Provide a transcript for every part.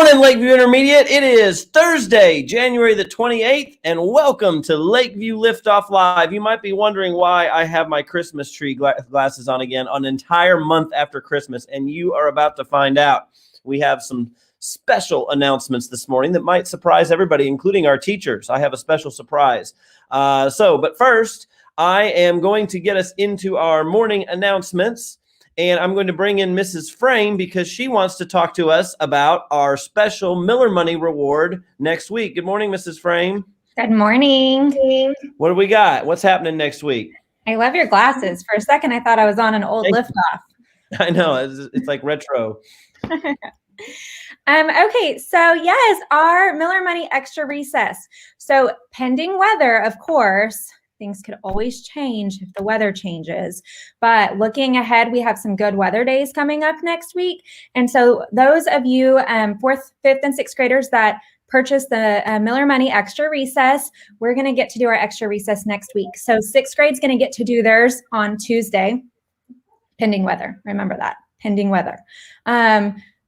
morning, Lakeview Intermediate. It is Thursday, January the 28th, and welcome to Lakeview Liftoff Live. You might be wondering why I have my Christmas tree glasses on again an entire month after Christmas, and you are about to find out. We have some special announcements this morning that might surprise everybody, including our teachers. I have a special surprise. But first, I am going to get us into our morning announcements. And I'm going to bring in Mrs. Frame because she wants to talk to us about our special Miller Money Reward next week. Good morning, Mrs. Frame. Good morning. What do we got? What's happening next week? I love your glasses. For a second, I thought I was on an old Liftoff. I know. It's like retro. Okay, so yes, our Miller Money Extra Recess. So pending weather, of course. Things could always change if the weather changes. But looking ahead, we have some good weather days coming up next week. And so those of you 4th, 5th, and 6th graders that purchase the Miller Money Extra Recess, we're going to get to do our Extra Recess next week. So 6th grade's going to get to do theirs on Tuesday, pending weather. Remember that, pending weather.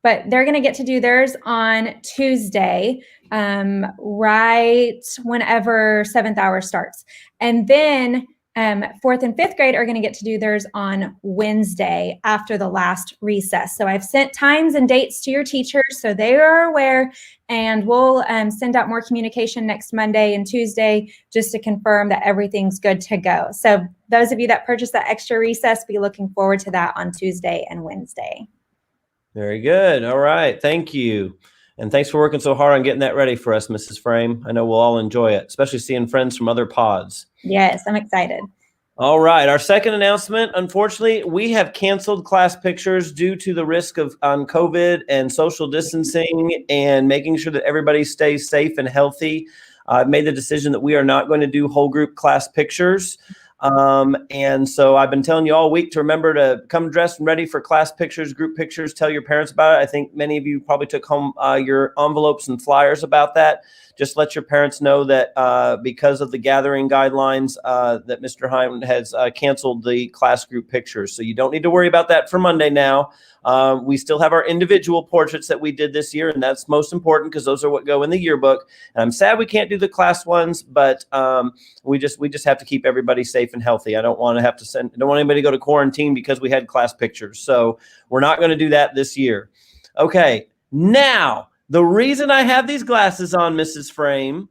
But they're going to get to do theirs on Tuesday, right whenever 7th hour starts. And then 4th and 5th grade are going to get to do theirs on Wednesday after the last recess. So I've sent times and dates to your teachers so they are aware, and we'll send out more communication next Monday and Tuesday just to confirm that everything's good to go. So those of you that purchased that extra recess, be looking forward to that on Tuesday and Wednesday. Very good. All right. Thank you. And thanks for working so hard on getting that ready for us, Mrs. Frame. I know we'll all enjoy it, especially seeing friends from other pods. Yes, I'm excited. All right. Our second announcement, unfortunately, we have canceled class pictures due to the risk of COVID and social distancing and making sure that everybody stays safe and healthy. I've made the decision that we are not going to do whole group class pictures. And so I've been telling you all week to remember to come dressed and ready for class pictures, group pictures, tell your parents about it. I think many of you probably took home your envelopes and flyers about that. Just let your parents know that because of the gathering guidelines that Mr. Hine has canceled the class group pictures. So you don't need to worry about that for Monday now. We still have our individual portraits that we did this year, and that's most important because those are what go in the yearbook. And I'm sad we can't do the class ones, but we just have to keep everybody safe and healthy. I don't want anybody to go to quarantine because we had class pictures. So we're not going to do that this year. Okay, now the reason I have these glasses on, Mrs. Frame,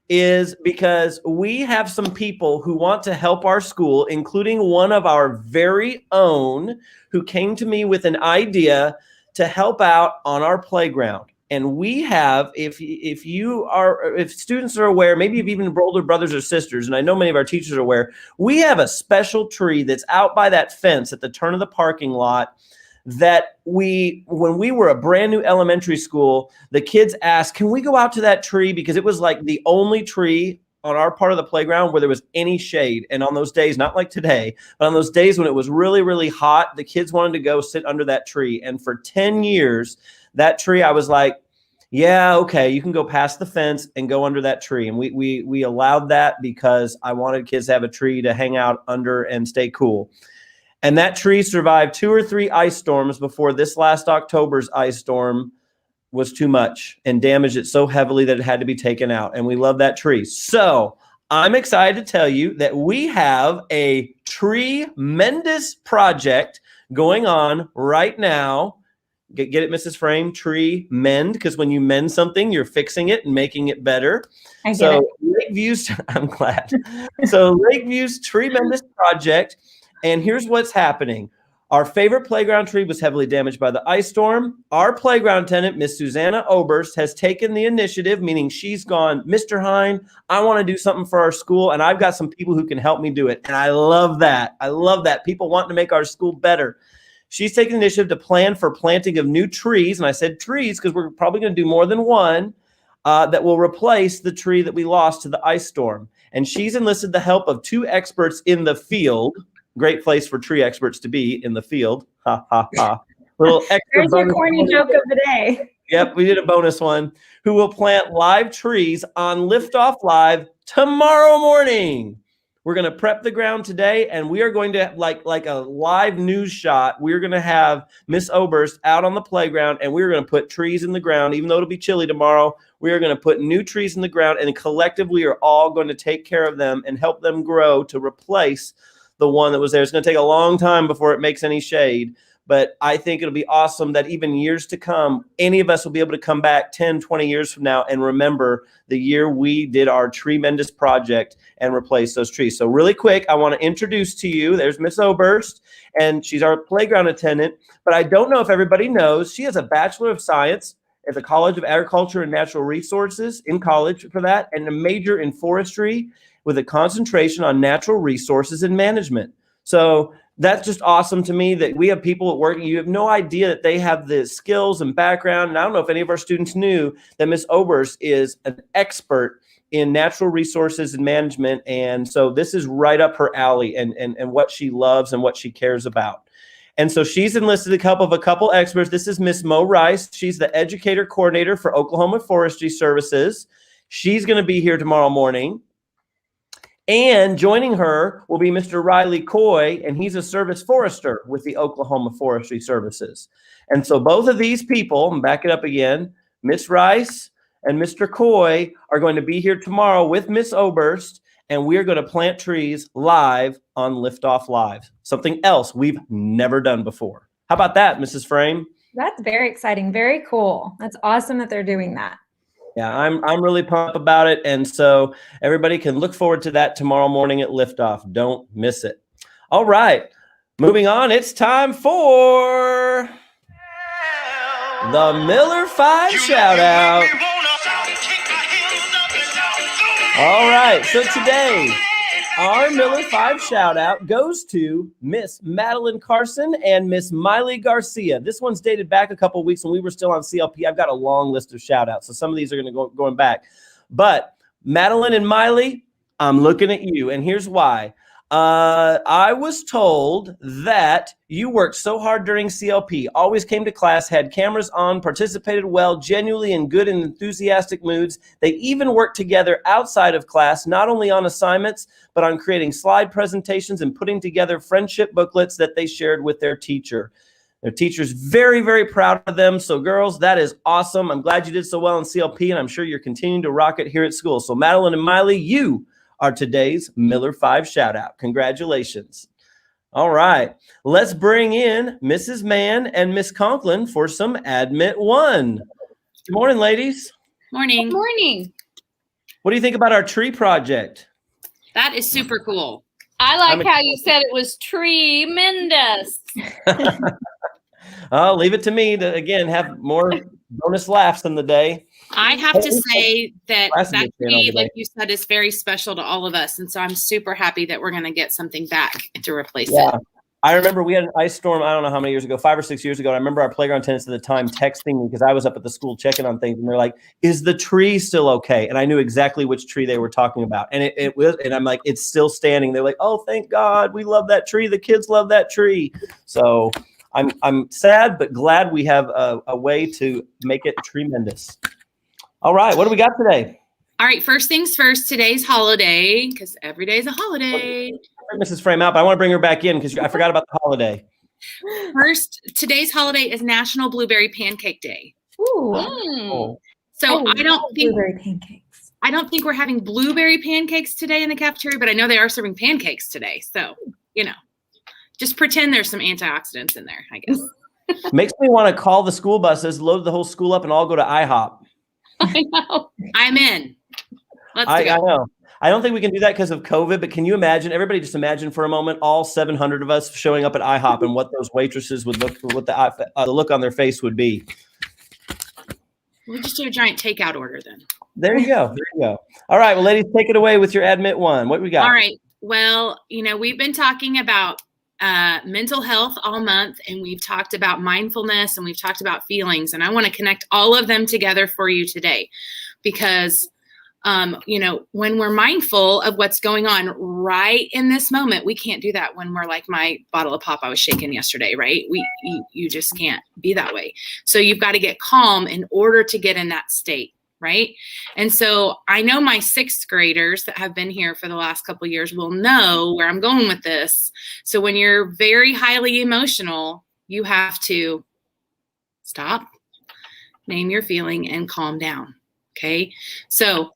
is because we have some people who want to help our school, including one of our very own who came to me with an idea to help out on our playground. And we have, if students are aware, maybe you've even older brothers or sisters, and I know many of our teachers are aware, we have a special tree that's out by that fence at the turn of the parking lot that when we were a brand new elementary school, the kids asked, can we go out to that tree? Because it was like the only tree on our part of the playground where there was any shade. And on those days, not like today, but on those days when it was really, really hot, the kids wanted to go sit under that tree. And for 10 years, that tree, I was like, yeah, okay, you can go past the fence and go under that tree. And we allowed that because I wanted kids to have a tree to hang out under and stay cool. And that tree survived 2 or 3 ice storms before this last October's ice storm was too much and damaged it so heavily that it had to be taken out. And we love that tree. So I'm excited to tell you that we have a tremendous project going on right now. Get it, Mrs. Frame? Tree mend, because when you mend something, you're fixing it and making it better. I get it. Lakeview's, I'm glad. So Lakeview's tremendous project. And here's what's happening. Our favorite playground tree was heavily damaged by the ice storm. Our playground tenant, Miss Susanna Oberst, has taken the initiative, meaning she's gone, Mr. Hine, I want to do something for our school, and I've got some people who can help me do it. And I love that. I love that. People want to make our school better. She's taken the initiative to plan for planting of new trees. And I said trees because we're probably going to do more than one that will replace the tree that we lost to the ice storm. And she's enlisted the help of 2 experts in the field. Great place for tree experts to be, in the field. Ha, ha, ha. Little extra There's your corny joke of the day. Yep, we did a bonus one. Who will plant live trees on Liftoff Live tomorrow morning. We're going to prep the ground today, and we are going to, like a live news shot, we're going to have Miss Oberst out on the playground, and we're going to put trees in the ground. Even though it'll be chilly tomorrow, we are going to put new trees in the ground, and collectively are all going to take care of them and help them grow to replace the one that was there. It's going to take a long time before it makes any shade. But I think it'll be awesome that even years to come, any of us will be able to come back 10, 20 years from now and remember the year we did our tremendous project and replace those trees. So really quick, I want to introduce to you, there's Miss Oberst, and she's our playground attendant. But I don't know if everybody knows, she has a Bachelor of Science at the College of Agriculture and Natural Resources in college for that, and a major in forestry with a concentration on natural resources and management. So that's just awesome to me that we have people at work. You have no idea that they have the skills and background. And I don't know if any of our students knew that Miss Oberst is an expert in natural resources and management. And so this is right up her alley and what she loves and what she cares about. And so she's enlisted a couple experts. This is Miss Mo Rice. She's the educator coordinator for Oklahoma Forestry Services. She's going to be here tomorrow morning. And joining her will be Mr. Riley Coy, and he's a service forester with the Oklahoma Forestry Services. And so both of these people, and back it up again, Miss Rice and Mr. Coy are going to be here tomorrow with Miss Oberst, and we are going to plant trees live on Liftoff Live, something else we've never done before. How about that, Mrs. Frame? That's very exciting. Very cool. That's awesome that they're doing that. Yeah, I'm really pumped about it. And so everybody can look forward to that tomorrow morning at Liftoff. Don't miss it. All right, moving on. It's time for the Miller 5 shout out. All right, so today our Miller 5 shout out goes to Miss Madeline Carson and Miss Miley Garcia. This one's dated back a couple of weeks when we were still on CLP. I've got a long list of shout outs, so some of these are going to go going back. But Madeline and Miley, I'm looking at you, and here's why. I was told that you worked so hard during CLP, always came to class, had cameras on, participated well, genuinely in good and enthusiastic moods. They even worked together outside of class, not only on assignments, but on creating slide presentations and putting together friendship booklets that they shared with their teacher. Their teacher's very, very proud of them. So girls, that is awesome. I'm glad you did so well in CLP, and I'm sure you're continuing to rock it here at school. So Madeline and Miley, you are today's Miller 5 shout out. Congratulations. All right, let's bring in Mrs. Mann and Miss Conklin for some Admit 1. Good morning, ladies. Morning. Good morning. What do you think about our tree project? That is super cool. I like how you said it was tremendous. I'll leave it to me to, again, have more bonus laughs in the day. I have to say that Classic tree, like you said, is very special to all of us. And so I'm super happy that we're going to get something back to replace it. I remember we had an ice storm, I don't know how many years ago, 5 or 6 years ago. And I remember our playground attendants at the time texting me because I was up at the school checking on things. And they're like, is the tree still okay? And I knew exactly which tree they were talking about. And it was, and I'm like, it's still standing. They're like, oh, thank God. We love that tree. The kids love that tree. So I'm sad, but glad we have a way to make it tremendous. All right, what do we got today? All right, first things first, today's holiday, because every day is a holiday. Mrs. Frame out, but I want to bring her back in because I forgot about the holiday. First, today's holiday is National Blueberry Pancake Day. Ooh. Oh. So I don't think blueberry pancakes. I don't think we're having blueberry pancakes today in the cafeteria, but I know they are serving pancakes today. So, you know, just pretend there's some antioxidants in there, I guess. Makes me want to call the school buses, load the whole school up, and all go to IHOP. I know. I'm in. Let's I go. know. I don't think we can do that because of COVID, but can you imagine? Everybody just imagine for a moment all 700 of us showing up at IHOP and what those waitresses would look, what the look on their face would be. We'll just do a giant takeout order then. There you go. There you go. All right. Well, ladies, take it away with your Admit 1. What we got? All right. Well, you know, we've been talking about mental health all month, and we've talked about mindfulness, and we've talked about feelings, and I want to connect all of them together for you today because, you know, when we're mindful of what's going on right in this moment, we can't do that when we're like my bottle of pop I was shaking yesterday, right? You just can't be that way. So you've got to get calm in order to get in that state. right? And so I know my sixth graders that have been here for the last couple of years will know where I'm going with this. So when you're very highly emotional, you have to stop, name your feeling, and calm down. Okay. So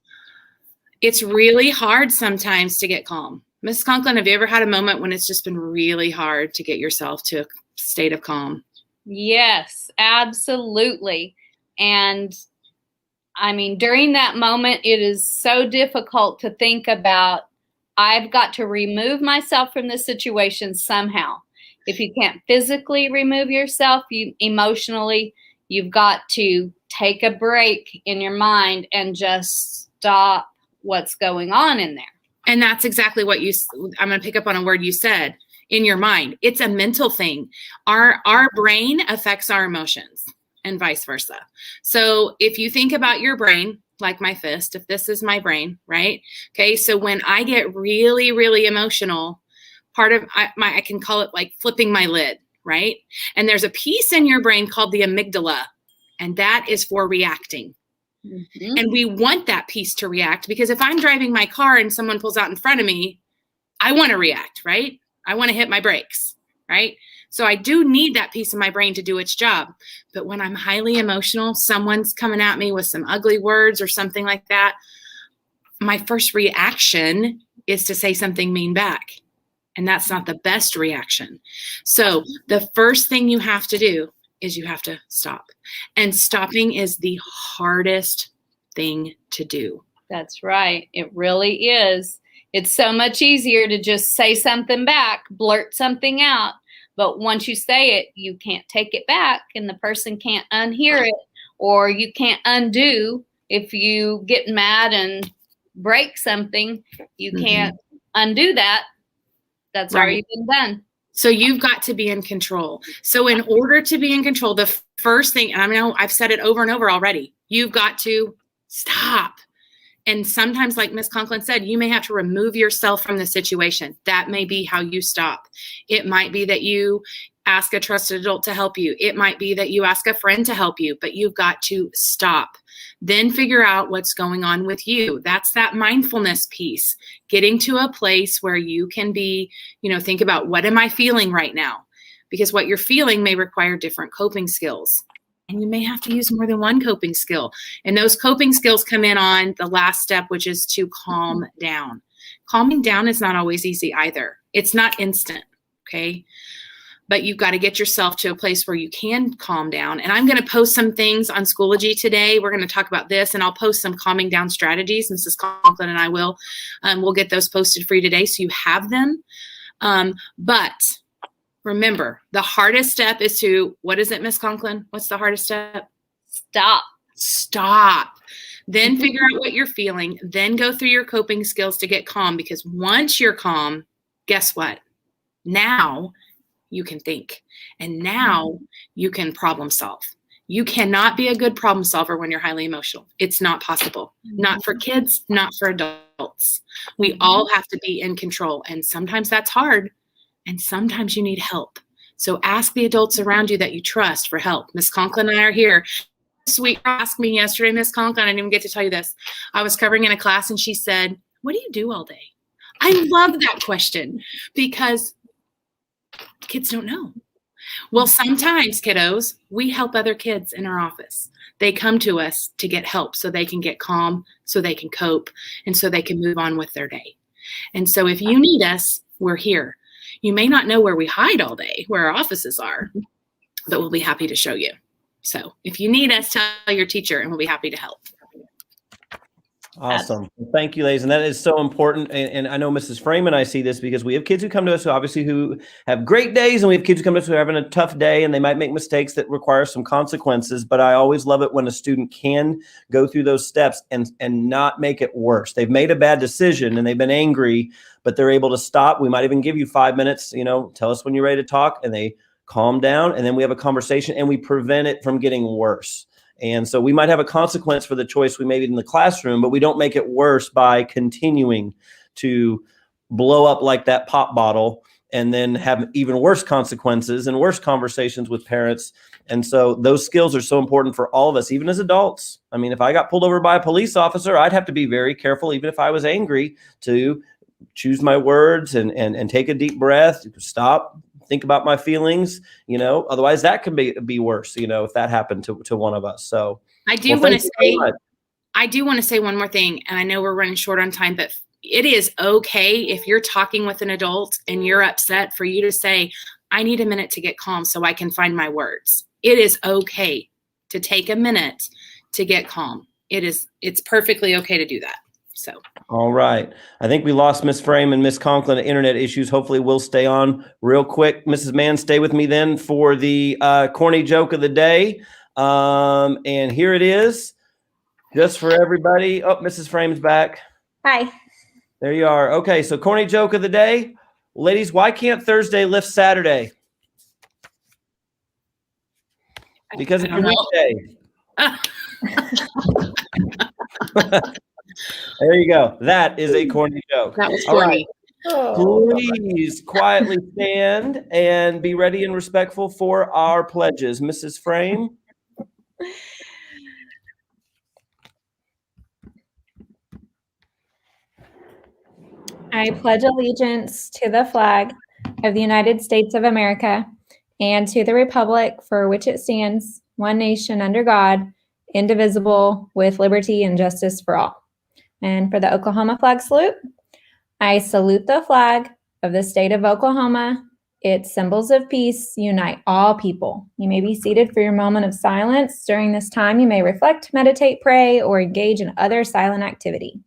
it's really hard sometimes to get calm. Ms. Conklin, have you ever had a moment when it's just been really hard to get yourself to a state of calm? Yes, absolutely. And I mean, during that moment, it is so difficult to think about, I've got to remove myself from this situation somehow. If you can't physically remove yourself, emotionally, you've got to take a break in your mind and just stop what's going on in there. And that's exactly what I'm going to pick up on a word you said, in your mind. It's a mental thing. Our brain affects our emotions and vice versa. So if you think about your brain, like my fist, if this is my brain, right? Okay. So when I get really, really emotional, part of I can call it like flipping my lid, right? And there's a piece in your brain called the amygdala, and that is for reacting. Mm-hmm. And we want that piece to react, because if I'm driving my car and someone pulls out in front of me, I want to react, right? I want to hit my brakes, right? So I do need that piece of my brain to do its job. But when I'm highly emotional, someone's coming at me with some ugly words or something like that, my first reaction is to say something mean back. And that's not the best reaction. So the first thing you have to do is you have to stop. And stopping is the hardest thing to do. That's right. It really is. It's so much easier to just say something back, blurt something out. But once you say it, you can't take it back, and the person can't unhear it, or you can't undo. If you get mad and break something, you can't undo that. That's already been done. So you've got to be in control. So in order to be in control, the first thing, and I know I've said it over and over already, you've got to stop. And sometimes, like Ms. Conklin said, you may have to remove yourself from the situation. That may be how you stop. It might be that you ask a trusted adult to help you. It might be that you ask a friend to help you, but you've got to stop. Then figure out what's going on with you. That's that mindfulness piece, getting to a place where you can be, think about, what am I feeling right now? Because what you're feeling may require different coping skills. And you may have to use more than one coping skill. And those coping skills come in on the last step, which is to calm down. Calming down is not always easy either. It's not instant, okay? But you've got to get yourself to a place where you can calm down. And I'm going to post some things on Schoology today. We're going to talk about this, and I'll post some calming down strategies. Mrs. Conklin and I will. We'll get those posted for you today so you have them. But remember, the hardest step is to, what is it, Ms. Conklin? What's the hardest step? Stop. Then figure out what you're feeling. Then go through your coping skills to get calm, because once you're calm, guess what? Now you can think, and now you can problem solve. You cannot be a good problem solver when you're highly emotional. It's not possible. Not for kids, not for adults. We all have to be in control, and sometimes that's hard. And sometimes you need help. So ask the adults around you that you trust for help. Ms. Conklin and I are here. Sweet asked me yesterday, Ms. Conklin, I didn't even get to tell you this. I was covering in a class, and she said, "What do you do all day?" I love that question, because kids don't know. Well, sometimes, kiddos, we help other kids in our office. They come to us to get help so they can get calm, so they can cope, and so they can move on with their day. And so if you need us, we're here. You may not know where we hide all day, where our offices are, but we'll be happy to show you. So if you need us, tell your teacher, and we'll be happy to help. Awesome. Thank you, ladies. And that is so important. And I know Mrs. Freeman, I see this because we have kids who come to us who have great days, and we have kids who come to us who are having a tough day, and they might make mistakes that require some consequences. But I always love it when a student can go through those steps and not make it worse. They've made a bad decision and they've been angry, but they're able to stop. We might even give you 5 minutes, tell us when you're ready to talk, and they calm down, and then we have a conversation, and we prevent it from getting worse. And so we might have a consequence for the choice we made in the classroom, but we don't make it worse by continuing to blow up like that pop bottle and then have even worse consequences and worse conversations with parents. And so those skills are so important for all of us, even as adults. I mean, if I got pulled over by a police officer, I'd have to be very careful, even if I was angry, to choose my words and take a deep breath, stop, think about my feelings, otherwise that can be worse, if that happened to one of us. So I do want to say one more thing, and I know we're running short on time, but it is okay if you're talking with an adult and you're upset for you to say, I need a minute to get calm so I can find my words. It is okay to take a minute to get calm. It's perfectly okay to do that. So. All right. I think we lost Miss Frame and Miss Conklin at internet issues. Hopefully we'll stay on real quick. Mrs. Mann, stay with me then for the corny joke of the day. And here it is, just for everybody. Oh, Mrs. Frame's back. Hi. There you are. Okay, so corny joke of the day. Ladies, why can't Thursday lift Saturday? Because it's a weekday. There you go. That is a corny joke. That was corny. Please quietly stand and be ready and respectful for our pledges. Mrs. Frame. I pledge allegiance to the flag of the United States of America and to the republic for which it stands, one nation under God, indivisible, with liberty and justice for all. And for the Oklahoma flag salute, I salute the flag of the state of Oklahoma. Its symbols of peace unite all people. You may be seated for your moment of silence. During this time, you may reflect, meditate, pray, or engage in other silent activity.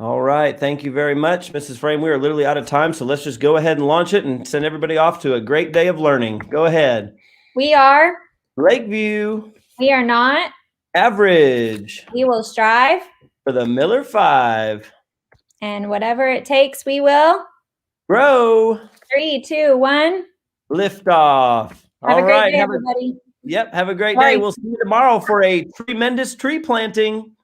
All right. Thank you very much, Mrs. Frame. We are literally out of time, so let's just go ahead and launch it and send everybody off to a great day of learning. Go ahead. We are Lakeview. We are not Average. We will strive For the Miller 5. And whatever it takes, we will Grow. 3, 2, 1. Liftoff. Have a great day, everybody. Have a great day. We'll see you tomorrow for a tremendous tree planting.